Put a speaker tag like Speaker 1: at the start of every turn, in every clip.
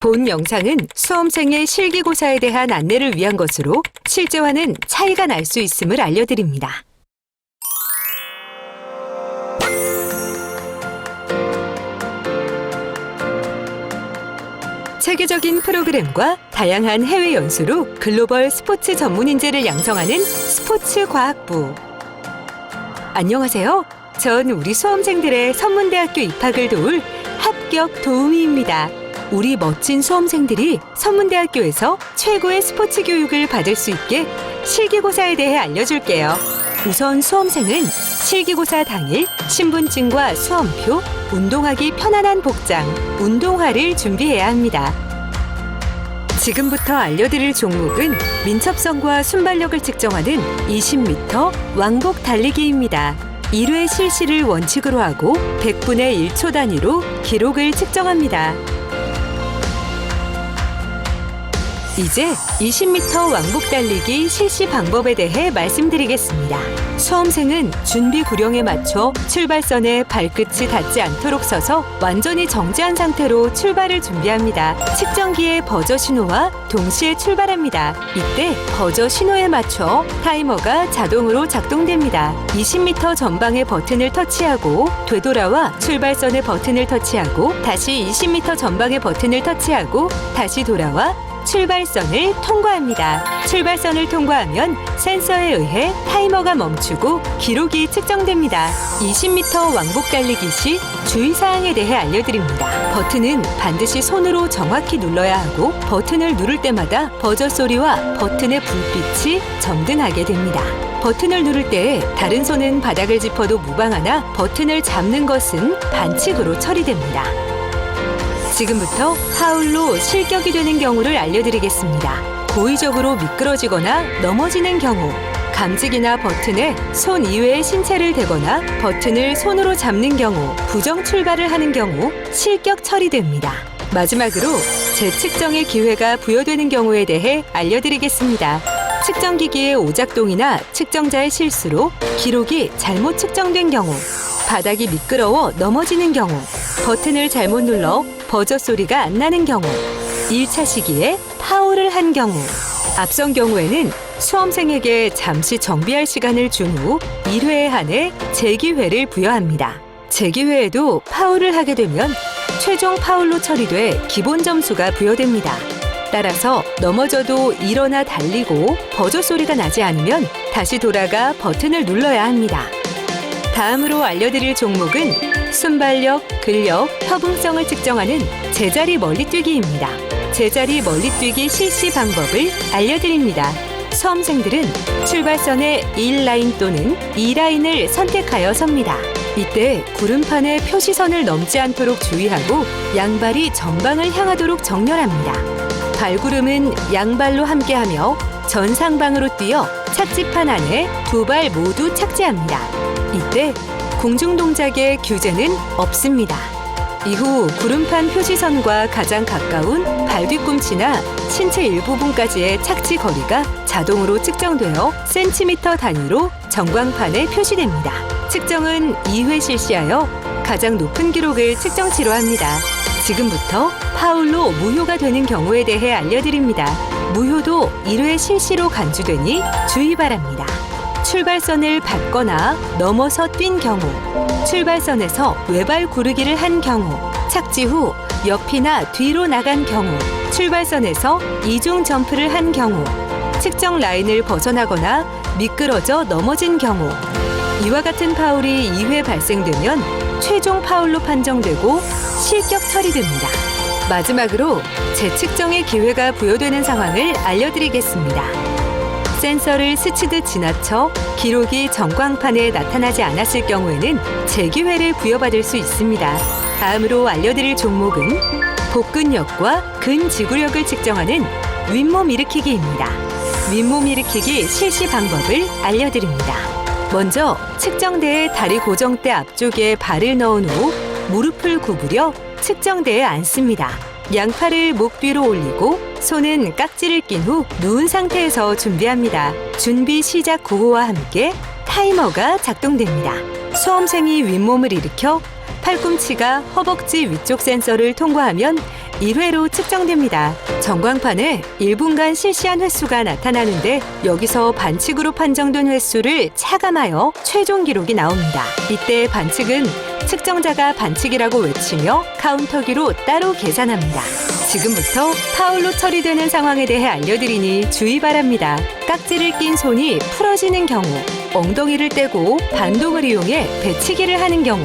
Speaker 1: 본 영상은 수험생의 실기고사에 대한 안내를 위한 것으로 실제와는 차이가 날 수 있음을 알려드립니다. 체계적인 프로그램과 다양한 해외 연수로 글로벌 스포츠 전문 인재를 양성하는 스포츠 과학부. 안녕하세요. 전 우리 수험생들의 선문대학교 입학을 도울 합격 도우미입니다. 우리 멋진 수험생들이 선문대학교에서 최고의 스포츠 교육을 받을 수 있게 실기고사에 대해 알려줄게요. 우선 수험생은 실기고사 당일 신분증과 수험표, 운동하기 편안한 복장, 운동화를 준비해야 합니다. 지금부터 알려드릴 종목은 민첩성과 순발력을 측정하는 20m 왕복 달리기입니다. 1회 실시를 원칙으로 하고 100분의 1초 단위로 기록을 측정합니다. 이제 20m 왕복 달리기 실시 방법에 대해 말씀드리겠습니다. 수험생은 준비 구령에 맞춰 출발선에 발끝이 닿지 않도록 서서 완전히 정지한 상태로 출발을 준비합니다. 측정기의 버저 신호와 동시에 출발합니다. 이때 버저 신호에 맞춰 타이머가 자동으로 작동됩니다. 20m 전방의 버튼을 터치하고 되돌아와 출발선의 버튼을 터치하고 다시 20m 전방의 버튼을 터치하고 다시 돌아와 출발선을 통과합니다. 출발선을 통과하면 센서에 의해 타이머가 멈추고 기록이 측정됩니다. 20m 왕복 달리기 시 주의사항에 대해 알려드립니다. 버튼은 반드시 손으로 정확히 눌러야 하고 버튼을 누를 때마다 버저 소리와 버튼의 불빛이 점등하게 됩니다. 버튼을 누를 때 다른 손은 바닥을 짚어도 무방하나 버튼을 잡는 것은 반칙으로 처리됩니다. 지금부터 파울로 실격이 되는 경우를 알려드리겠습니다. 고의적으로 미끄러지거나 넘어지는 경우, 감지기나 버튼에 손 이외의 신체를 대거나 버튼을 손으로 잡는 경우, 부정 출발을 하는 경우 실격 처리됩니다. 마지막으로 재측정의 기회가 부여되는 경우에 대해 알려드리겠습니다. 측정기기의 오작동이나 측정자의 실수로 기록이 잘못 측정된 경우, 바닥이 미끄러워 넘어지는 경우, 버튼을 잘못 눌러 버저 소리가 안 나는 경우, 1차 시기에 파울을 한 경우, 앞선 경우에는 수험생에게 잠시 정비할 시간을 준 후 1회에 한해 재기회를 부여합니다. 재기회에도 파울을 하게 되면 최종 파울로 처리돼 기본 점수가 부여됩니다. 따라서 넘어져도 일어나 달리고 버저 소리가 나지 않으면 다시 돌아가 버튼을 눌러야 합니다. 다음으로 알려드릴 종목은 순발력, 근력, 협응성을 측정하는 제자리 멀리뛰기입니다. 제자리 멀리뛰기 실시 방법을 알려드립니다. 수험생들은 출발선의 1라인 또는 2라인을 선택하여 섭니다. 이때 구름판의 표시선을 넘지 않도록 주의하고 양발이 전방을 향하도록 정렬합니다. 발구름은 양발로 함께하며 전상방으로 뛰어 착지판 안에 두 발 모두 착지합니다. 이때 공중 동작의 규제는 없습니다. 이후 구름판 표시선과 가장 가까운 발 뒤꿈치나 신체 일부분까지의 착지 거리가 자동으로 측정되어 센티미터 단위로 전광판에 표시됩니다. 측정은 2회 실시하여 가장 높은 기록을 측정치로 합니다. 지금부터 파울로 무효가 되는 경우에 대해 알려드립니다. 무효도 1회 실시로 간주되니 주의 바랍니다. 출발선을 밟거나 넘어서 뛴 경우, 출발선에서 외발 구르기를 한 경우, 착지 후 옆이나 뒤로 나간 경우, 출발선에서 이중 점프를 한 경우, 측정 라인을 벗어나거나 미끄러져 넘어진 경우, 이와 같은 파울이 2회 발생되면 최종 파울로 판정되고 실격 처리됩니다. 마지막으로 재측정의 기회가 부여되는 상황을 알려드리겠습니다. 센서를 스치듯 지나쳐 기록이 전광판에 나타나지 않았을 경우에는 재기회를 부여받을 수 있습니다. 다음으로 알려드릴 종목은 복근력과 근지구력을 측정하는 윗몸 일으키기입니다. 윗몸 일으키기 실시 방법을 알려드립니다. 먼저 측정대의 다리 고정대 앞쪽에 발을 넣은 후 무릎을 구부려 측정대에 앉습니다. 양팔을 목 뒤로 올리고 손은 깍지를 낀 후 누운 상태에서 준비합니다. 준비 시작 구호와 함께 타이머가 작동됩니다. 수험생이 윗몸을 일으켜 팔꿈치가 허벅지 위쪽 센서를 통과하면 1회로 측정됩니다. 전광판에 1분간 실시한 횟수가 나타나는데 여기서 반칙으로 판정된 횟수를 차감하여 최종 기록이 나옵니다. 이때 반칙은 측정자가 반칙이라고 외치며 카운터기로 따로 계산합니다. 지금부터 파울로 처리되는 상황에 대해 알려드리니 주의 바랍니다. 깍지를 낀 손이 풀어지는 경우, 엉덩이를 떼고 반동을 이용해 배치기를 하는 경우,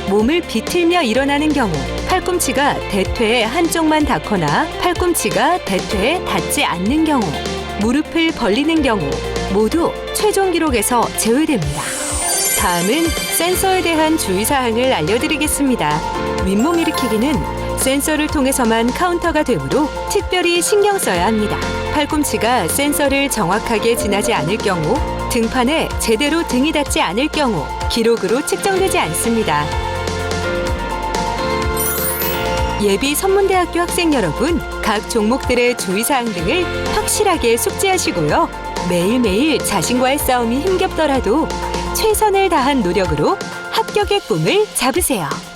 Speaker 1: 몸을 비틀며 일어나는 경우, 팔꿈치가 대퇴에 한쪽만 닿거나 팔꿈치가 대퇴에 닿지 않는 경우, 무릎을 벌리는 경우 모두 최종 기록에서 제외됩니다. 다음은 센서에 대한 주의사항을 알려드리겠습니다. 윗몸 일으키기는 센서를 통해서만 카운터가 되므로 특별히 신경 써야 합니다. 팔꿈치가 센서를 정확하게 지나지 않을 경우, 등판에 제대로 등이 닿지 않을 경우 기록으로 측정되지 않습니다. 예비 선문대학교 학생 여러분, 각 종목들의 주의사항 등을 확실하게 숙지하시고요. 매일매일 자신과의 싸움이 힘겹더라도 최선을 다한 노력으로 합격의 꿈을 잡으세요.